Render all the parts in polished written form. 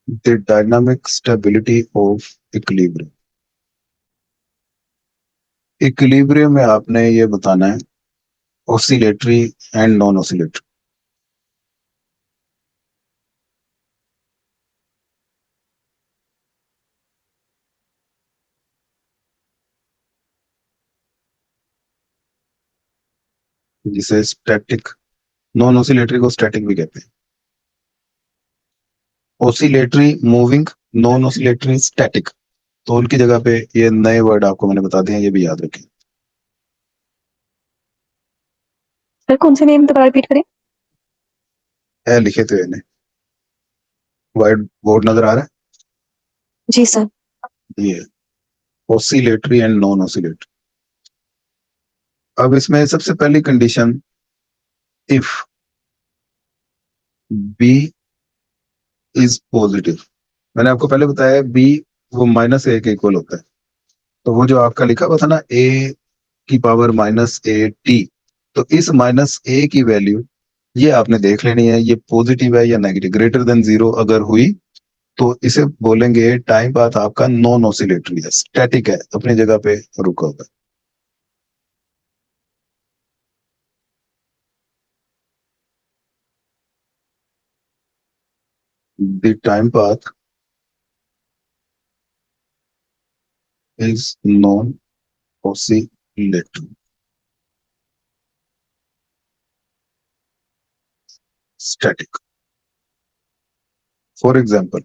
The dynamic stability of equilibrium. Equilibrium में आपने ये बताना है ऑसिलेटरी एंड नॉन ऑसिलेटरी। जिसे स्टैटिक, नॉन ऑसिलेटरी को स्टैटिक भी कहते हैं। Oscillatory moving, non oscillatory static. तो उनकी जगह पे ये नए वर्ड आपको मैंने बता दिए हैं, ये भी याद रखें। सर कौन से नेम दोबारा रिपीट करें? है लिखे तो इन्हें, व्हाइट बोर्ड नजर आ रहा जी सर। है, ये ऑसिलेटरी एंड नॉन ऑसिलेटरी। अब इसमें सबसे पहली condition, if B is positive. मैंने आपको पहले बताया बी वो -a के इक्वल होता है। तो वो जो आपका लिखा हुआ था ना a की पावर -at, तो इस -a की वैल्यू ये आपने देख लेनी है, ये पॉजिटिव है या नेगेटिव। ग्रेटर देन 0 अगर हुई तो इसे बोलेंगे टाइम पाथ आपका नॉन ऑसिलेटरी है, स्टैटिक है, अपनी जगह पे रुका हुआ है। The time path is non oscillatory, static. For example,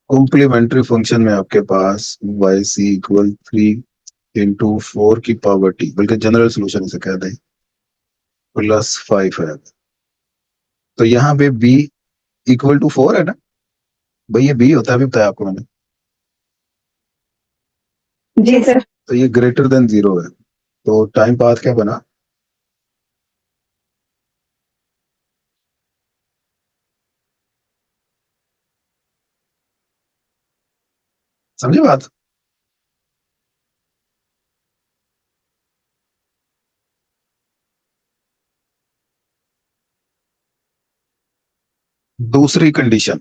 complementary function में आपके पास वाई सी इक्वल 3 × 4 की पावर t, बल्कि जनरल सोल्यूशन इसे कह दें, +5 है। तो यहाँ पे b इक्वल टू 4 है ना भाई, ये b होता है, अभी बताया आपको मैंने। जी सर। तो ये ग्रेटर देन 0 है, तो टाइम पाथ क्या बना? समझे बात? दूसरी कंडीशन,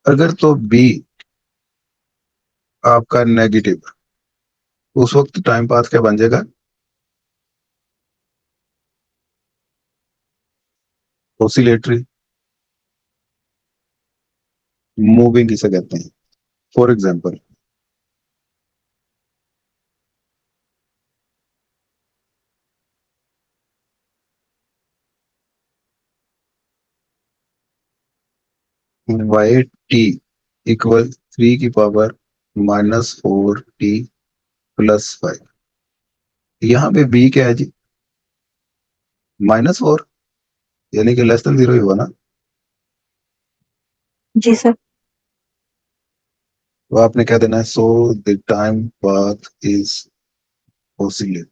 अगर तो b आपका नेगेटिव, उस वक्त टाइम पाथ क्या बन जाएगा? ऑसिलेटरी, मूविंग इसे कहते हैं। For example, y t equal 3 की पावर -4t +5। यहाँ पे b क्या है जी? -4, यानी कि लेस देन 0 ही हुआ ना। जी सर। तो आपने क्या देना है? So the time path is oscillate,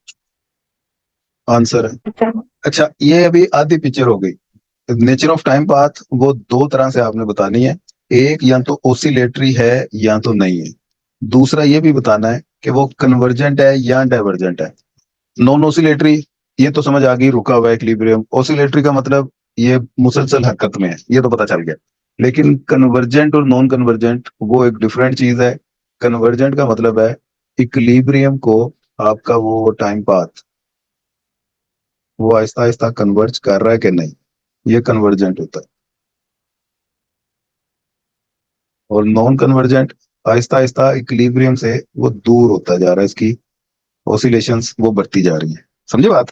answer है। अच्छा। अच्छा, ये अभी आधी पिक्चर हो गई। नेचर ऑफ टाइम पाथ वो दो तरह से आपने बतानी है, एक या तो ऑसिलेटरी है या तो नहीं है, दूसरा ये भी बताना है कि वो कन्वर्जेंट है या डाइवर्जेंट है। नॉन ऑसिलेटरी, ये तो समझ आ गई, रुका हुआ है इक्विलिब्रियम। ऑसिलेटरी का मतलब ये मुसलसल हरकत में है, ये तो पता चल गया। लेकिन कन्वर्जेंट और नॉन कन्वर्जेंट वो एक डिफरेंट चीज है। कन्वर्जेंट का मतलब है इक्विलिब्रियम को आपका वो टाइम पाथ वो आहिस्ता आहिस्ता कन्वर्ज कर रहा है कि नहीं, ये कन्वर्जेंट होता है। और non convergent Aahista Aahista equilibrium से वो दूर होता जा रहा है, इसकी ऑसिलेशंस वो बढ़ती जा रही है। समझे बात?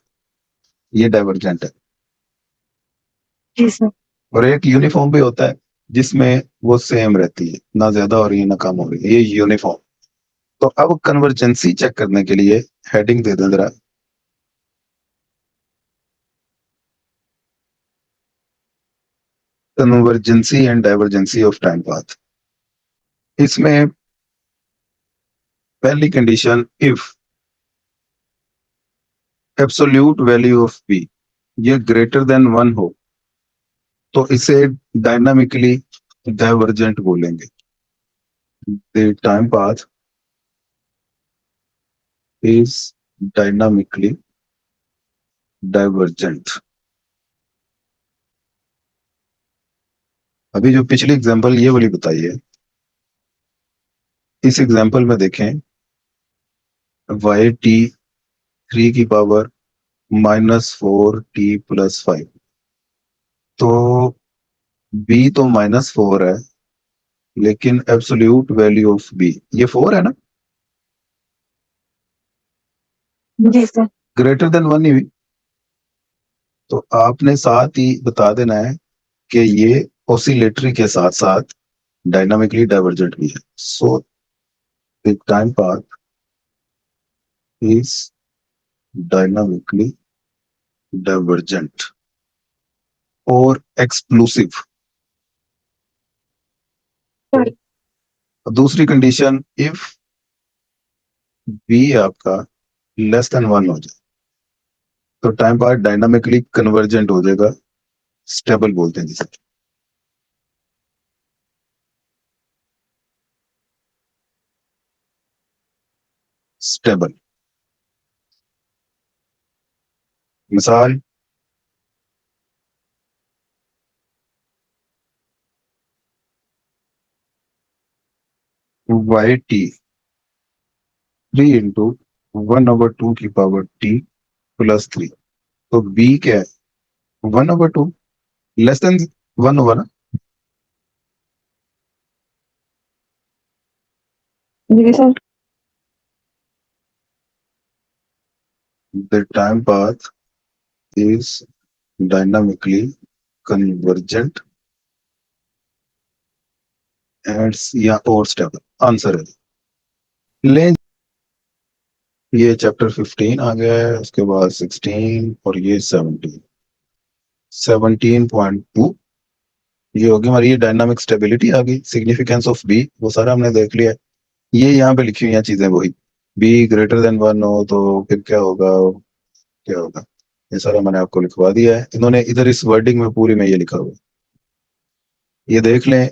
ये डाइवर्जेंट है। जी सर। और एक यूनिफॉर्म भी होता है जिसमें वो सेम रहती है, ना ज्यादा हो रही है ना कम हो रही है, ये यूनिफॉर्म। तो अब कन्वर्जेंसी चेक करने के लिए हेडिंग दे दें जरा, कन्वर्जेंसी and divergency of time path. इसमें पहली condition, if absolute value of p ये ग्रेटर देन 1 हो तो इसे डायनामिकली डाइवर्जेंट बोलेंगे। The time path is dynamically divergent. अभी जो पिछली एग्जांपल ये वाली बताइए, इस एग्जांपल में देखें y t 3 की पावर -4t + 5, तो b तो -4 है, लेकिन एब्सोल्यूट वैल्यू ऑफ b ये 4 है ना, जी सर। ग्रेटर देन 1 ही हुई, तो आपने साथ ही बता देना है कि ये ऑसिलेटरी के साथ साथ डायनामिकली डाइवर्जेंट भी है. So the time path is dynamically divergent और एक्सप्लोसिव. दूसरी कंडीशन, इफ बी आपका लेस देन 1 हो जाए तो टाइम पाथ डायनामिकली कन्वर्जेंट हो जाएगा, स्टेबल बोलते हैं जिसे. स्टेबल. मिसाल, y t 3 इंटू 1/2 की पावर t + 3, तो b क्या है 1/2 लेस देन 1 होगा ना. जी sir. The time path is dynamically convergent and या और stable. आंसर है. ले ये चैप्टर 15 आ गया है, उसके बाद 16 और ये 17.2 ये होगी हमारी ये डायनामिक स्टेबिलिटी आ गई. सिग्निफिकेंस ऑफ बी वो सारा हमने देख लिया. ये यहाँ पे लिखी हुई हैं चीजें वही. बी ग्रेटर देन 1 हो तो फिर क्या होगा, क्या होगा, ये सारा मैंने आपको लिखवा दिया है. इन्होंने इधर इस वर्डिंग में पूरी में ये लिखा हुआ है, ये देख लें.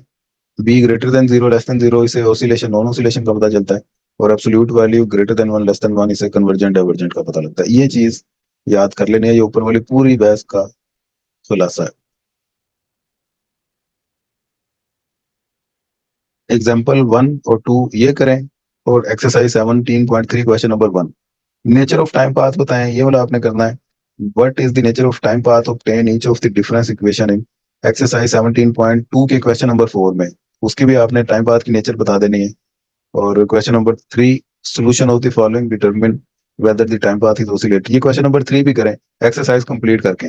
Be greater than 0 less than 0 इसे ऑसिलेशन नॉन ऑसिलेशन का पता चलता है, और absolute value greater than 1 less than 1 इसे कन्वर्जेंट डाइवर्जेंट का पता लगता है. ये चीज याद कर लेने, ये ऊपर वाली पूरी बहस का खुलासा है. एग्जाम्पल 1 और 2 ये करें, और exercise 17.3 question number 1, nature of time path बताएं. ये वाला आपने करना है. What is the nature of time path obtain each of the difference equation in exercise 17.2 के क्वेश्चन नंबर 4 में, उसकी भी आपने टाइम पाथ की नेचर बता देनी है. और question number 3, solution of the following determine whether the time path is oscillatory. ये क्वेश्चन नंबर 3 भी करें, एक्सरसाइज कंप्लीट करके.